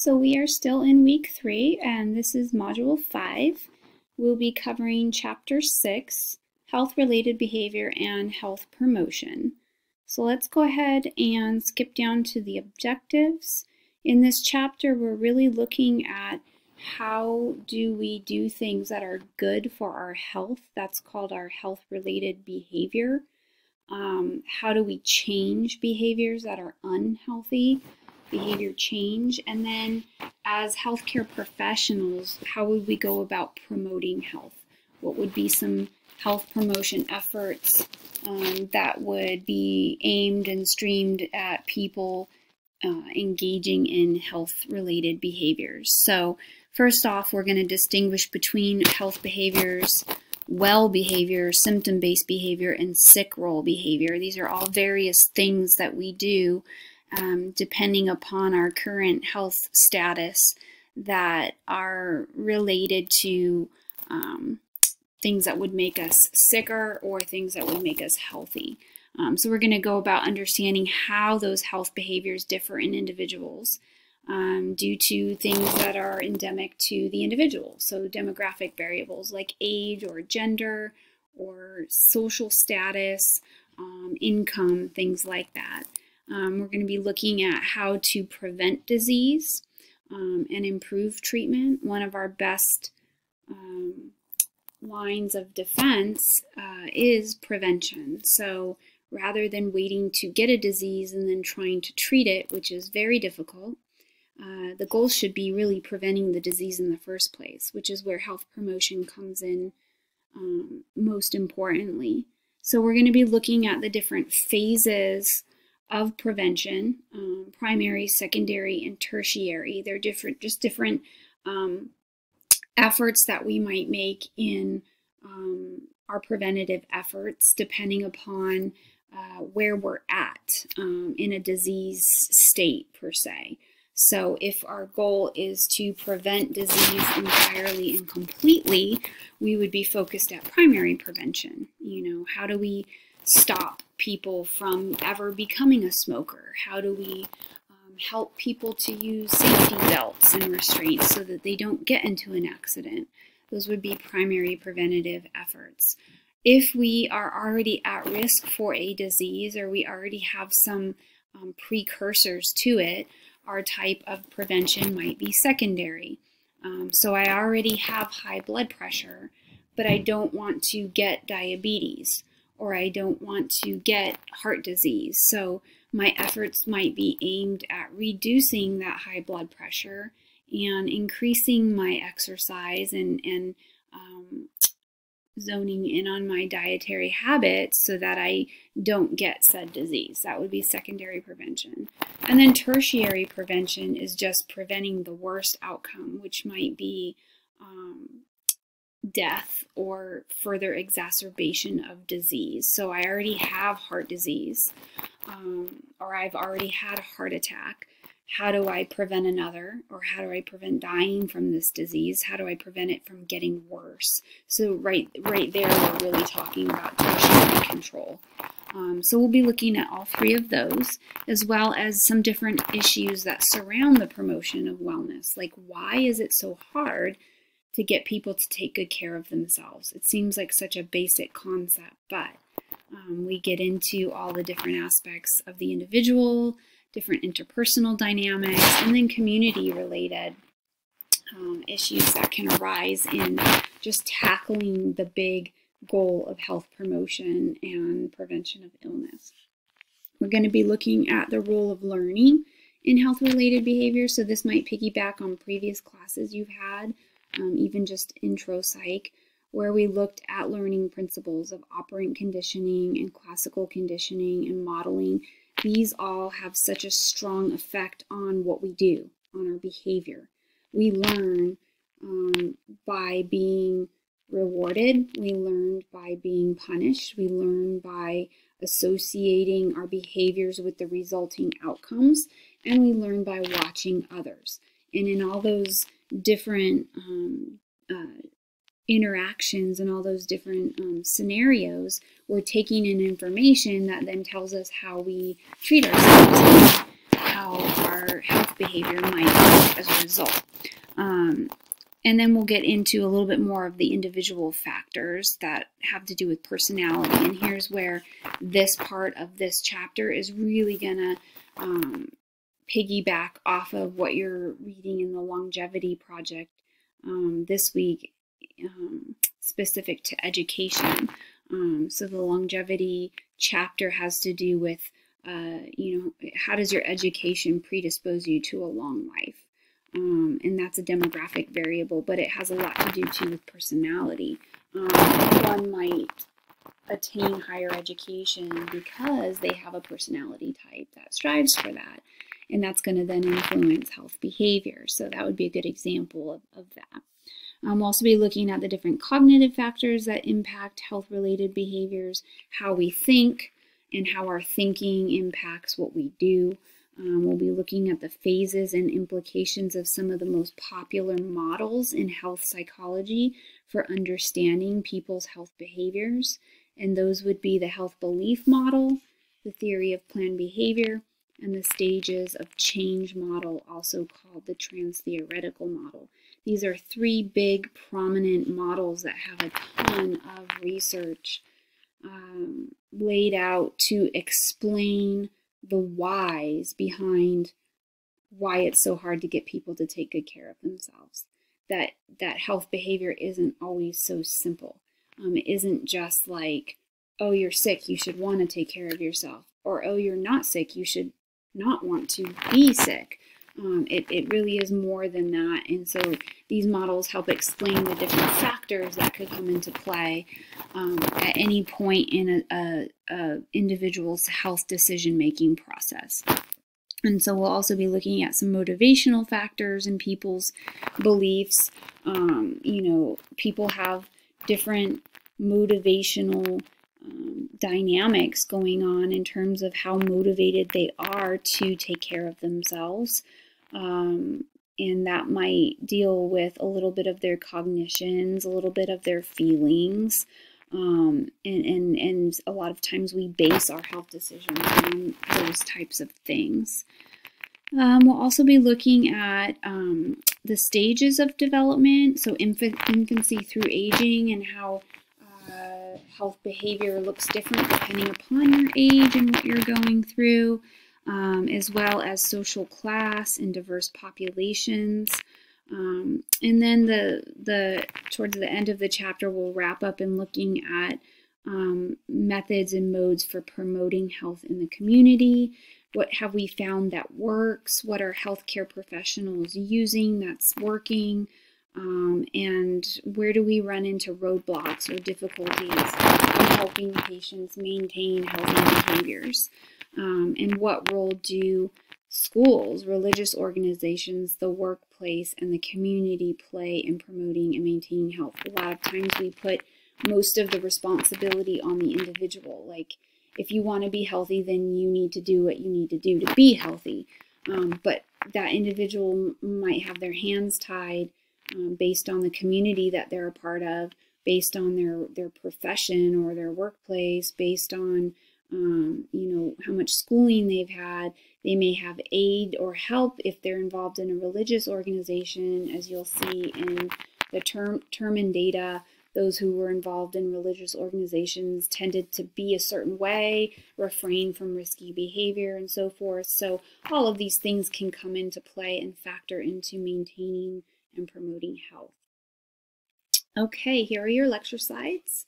So we are still in week 3, and this is module 5. We'll be covering chapter 6, health-related behavior and health promotion. So let's go ahead and skip down to the objectives. In this chapter, we're really looking at how do we do things that are good for our health. That's called our health-related behavior. How do we change behaviors that are unhealthy? Behavior change. And then as healthcare professionals, how would we go about promoting health? What would be some health promotion efforts that would be aimed and streamed at people engaging in health-related behaviors? So first off, we're going to distinguish between health behaviors, well behavior, symptom-based behavior, and sick role behavior. These are all various things that we do depending upon our current health status that are related to things that would make us sicker or things that would make us healthy. So we're going to go about understanding how those health behaviors differ in individuals due to things that are endemic to the individual. So demographic variables like age or gender or social status, income, things like that. We're going to be looking at how to prevent disease and improve treatment. One of our best lines of defense is prevention. So rather than waiting to get a disease and then trying to treat it, which is very difficult, the goal should be really preventing the disease in the first place, which is where health promotion comes in most importantly. So we're going to be looking at the different phases of prevention, primary, secondary, and tertiary. They're different efforts that we might make in our preventative efforts depending upon where we're at in a disease state per se. So if our goal is to prevent disease entirely and completely, we would be focused at primary prevention. You know, how do we stop people from ever becoming a smoker? How do we help people to use safety belts and restraints so that they don't get into an accident? Those would be primary preventative efforts. If we are already at risk for a disease or we already have some precursors to it, our type of prevention might be secondary. So I already have high blood pressure, but I don't want to get diabetes, or I don't want to get heart disease. So my efforts might be aimed at reducing that high blood pressure and increasing my exercise and zoning in on my dietary habits so that I don't get said disease. That would be secondary prevention. And then tertiary prevention is just preventing the worst outcome, which might be death or further exacerbation of disease. So I already have heart disease, or I've already had a heart attack. How do I prevent another? Or how do I prevent dying from this disease? How do I prevent it from getting worse? So right there, we're really talking about tertiary control. So we'll be looking at all three of those, as well as some different issues that surround the promotion of wellness. Like, why is it so hard to get people to take good care of themselves? It seems like such a basic concept, but we get into all the different aspects of the individual, different interpersonal dynamics, and then community-related issues that can arise in just tackling the big goal of health promotion and prevention of illness. We're going to be looking at the role of learning in health-related behavior, so this might piggyback on previous classes you've had, even just intro psych, where we looked at learning principles of operant conditioning and classical conditioning and modeling. These all have such a strong effect on what we do, on our behavior. We learn by being rewarded. We learn by being punished. We learn by associating our behaviors with the resulting outcomes. And we learn by watching others. And in all those different interactions and all those different scenarios, we're taking in information that then tells us how we treat ourselves, how our your health behavior might look as a result. And then we'll get into a little bit more of the individual factors that have to do with personality. And here's where this part of this chapter is really going to piggyback off of what you're reading in the longevity project this week, specific to education. So the longevity chapter has to do with, how does your education predispose you to a long life? And that's a demographic variable, but it has a lot to do too with personality. One might attain higher education because they have a personality type that strives for that, and that's going to then influence health behavior. So that would be a good example of that. We'll also be looking at the different cognitive factors that impact health-related behaviors, how we think, and how our thinking impacts what we do. We'll be looking at the phases and implications of some of the most popular models in health psychology for understanding people's health behaviors. And those would be the health belief model, the theory of planned behavior, and the stages of change model, also called the trans-theoretical model. These are three big prominent models that have a ton of research laid out to explain the whys behind why it's so hard to get people to take good care of themselves. That health behavior isn't always so simple. It isn't just like, oh, you're sick, you should want to take care of yourself, or oh, you're not sick, you should not want to be sick. It really is more than that, and so these models help explain the different factors that could come into play at any point in a individual's health decision-making process. And so we'll also be looking at some motivational factors in people's beliefs. People have different motivational dynamics going on in terms of how motivated they are to take care of themselves. And that might deal with a little bit of their cognitions, a little bit of their feelings. And a lot of times we base our health decisions on those types of things. We'll also be looking at the stages of development, so infancy through aging, and how health behavior looks different depending upon your age and what you're going through, as well as social class and diverse populations. And then towards the end of the chapter, we'll wrap up in looking at methods and modes for promoting health in the community. What have we found that works? What are healthcare professionals using that's working? And where do we run into roadblocks or difficulties in helping patients maintain healthy behaviors? And what role do schools, religious organizations, the workplace, and the community play in promoting and maintaining health? A lot of times we put most of the responsibility on the individual. Like, if you want to be healthy, then you need to do what you need to do to be healthy. But that individual might have their hands tied based on the community that they're a part of, based on their profession or their workplace, based on how much schooling they've had. They may have aid or help if they're involved in a religious organization, as you'll see in the term and data. Those who were involved in religious organizations tended to be a certain way, refrain from risky behavior, and so forth. So all of these things can come into play and factor into maintaining and promoting health. Okay, here are your lecture slides.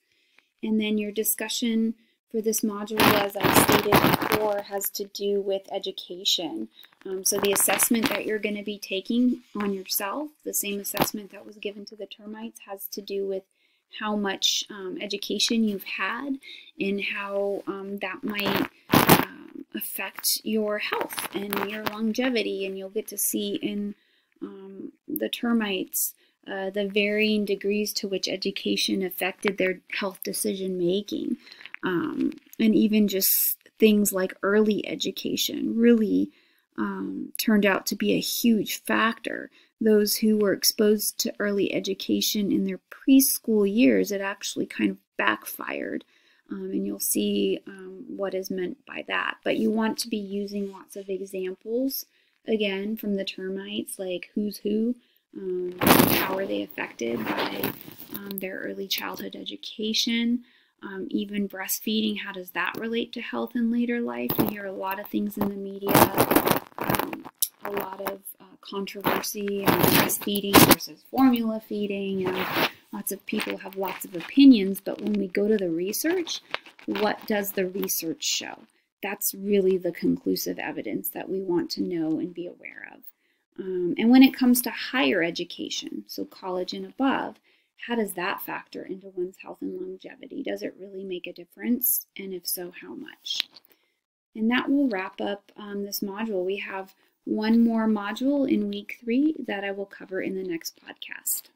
And then your discussion for this module, as I stated before, has to do with education. So the assessment that you're going to be taking on yourself, the same assessment that was given to the termites, has to do with how much education you've had and how that might affect your health and your longevity. And you'll get to see in the termites the varying degrees to which education affected their health decision making. And even just things like early education really turned out to be a huge factor. Those who were exposed to early education in their preschool years, it actually kind of backfired. And you'll see what is meant by that. But you want to be using lots of examples again, from the termites, like who's who, how are they affected by their early childhood education, even breastfeeding, how does that relate to health in later life? We hear a lot of things in the media, a lot of controversy on breastfeeding versus formula feeding, and lots of people have lots of opinions, but when we go to the research, what does the research show? That's really the conclusive evidence that we want to know and be aware of. And when it comes to higher education, so college and above, how does that factor into one's health and longevity? Does it really make a difference? And if so, how much? And that will wrap up this module. We have one more module in week 3 that I will cover in the next podcast.